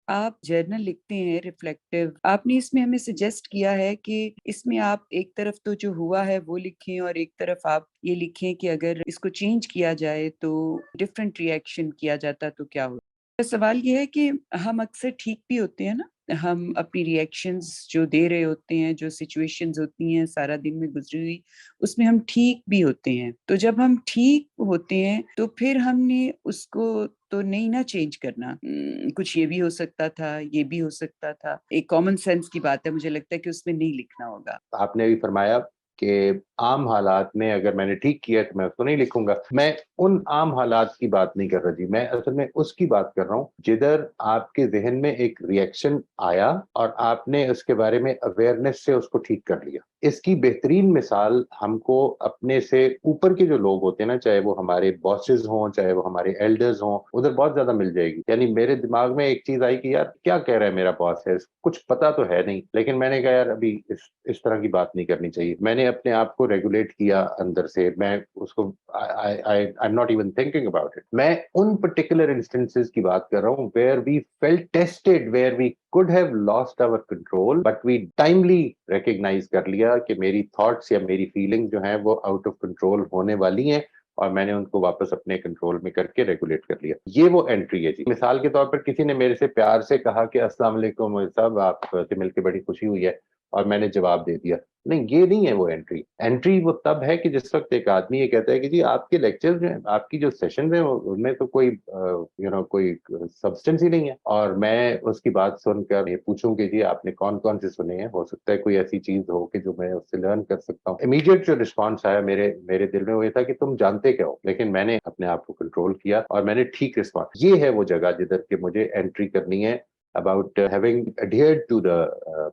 आप जर्नल लिखते हैं रिफ्लेक्टिव, आपने इसमें हमें सजेस्ट किया है कि इसमें आप एक तरफ तो जो हुआ है वो लिखें और एक तरफ आप ये लिखें कि अगर इसको चेंज किया जाए तो डिफरेंट रिएक्शन किया जाता तो क्या होता। सवाल ये है कि हम अक्सर ठीक भी होते हैं ना, हम अपनी रिएक्शंस जो दे रहे होते हैं, जो सिचुएशंस होती हैं सारा दिन में गुजरी हुई, उसमें हम ठीक भी होते हैं। तो जब हम ठीक होते हैं, तो फिर हमने उसको तो नहीं ना चेंज करना। कुछ ये भी हो सकता था, ये भी हो सकता था। एक कॉमन सेंस की बात है, मुझे लगता है कि उसमें नहीं लिखना होगा। आपने भी फरमाया कि आम हालात में अगर मैंने ठीक किया तो मैं उसको नहीं लिखूंगा। मैं उन आम हालात की बात नहीं कर रहा जी, मैं असल में उसकी बात कर रहा हूँ जिधर आपके जहन में एक रिएक्शन आया और आपने उसके बारे में अवेयरनेस से उसको ठीक कर लिया। इसकी बेहतरीन मिसाल हमको अपने से ऊपर के जो लोग होते हैं ना, चाहे वो हमारे बॉसेस हों, चाहे वो हमारे एल्डर्स हों, उधर बहुत ज्यादा मिल जाएगी। यानी मेरे दिमाग में एक चीज आई कि यार क्या कह रहा है मेरा बॉस, है कुछ पता तो है नहीं, लेकिन मैंने कहा यार अभी इस तरह की बात नहीं करनी चाहिए। मैंने अपने आप को रेगुलेट किया अंदर से, मैं उसको I am not even thinking about it. मैं उन पर्टिकुलर इंस्टेंसेस की बात कर रहा हूँ where we felt tested, where we could have lost our control, but we timely recognize कर लिया कि मेरी थॉट्स या मेरी फीलिंग जो है वो आउट ऑफ कंट्रोल होने वाली हैं, और मैंने उनको वापस अपने कंट्रोल में करके रेगुलेट कर लिया। ये वो एंट्री है जी। मिसाल के तौर पर किसी ने मेरे से प्यार से कहा कि अस्सलाम वालेकुम साहब, आपसे मिलकर बड़ी खुशी हुई है, और मैंने जवाब दे दिया। नहीं, ये नहीं है वो एंट्री। एंट्री वो तब है कि जिस वक्त एक आदमी ये कहता है कि जी आपके लेक्चर जो है, आपकी जो सेशन है, उनमें तो कोई कोई सब्सटेंस ही नहीं है, और मैं उसकी बात सुनकर ये पूछूं कि जी आपने कौन कौन से सुने हैं, हो सकता है कोई ऐसी चीज हो कि जो मैं उससे लर्न कर सकता हूँ। इमीडिएट जो रिस्पॉन्स आया मेरे मेरे दिल में वो ये था कि तुम जानते क्या हो, लेकिन मैंने अपने आप को कंट्रोल किया और मैंने ठीक रिस्पॉन्स। ये है वो जगह जिधर के मुझे एंट्री करनी है, about having adhered to the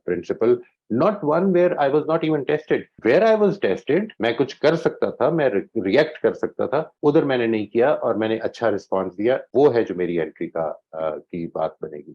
principle, not one where I was not even tested. Where I was tested, मैं कुछ कर सकता था, मैं रिएक्ट कर सकता था, उधर मैंने नहीं किया और मैंने अच्छा रिस्पॉन्स दिया। वो है जो मेरी एंट्री की बात बनेगी।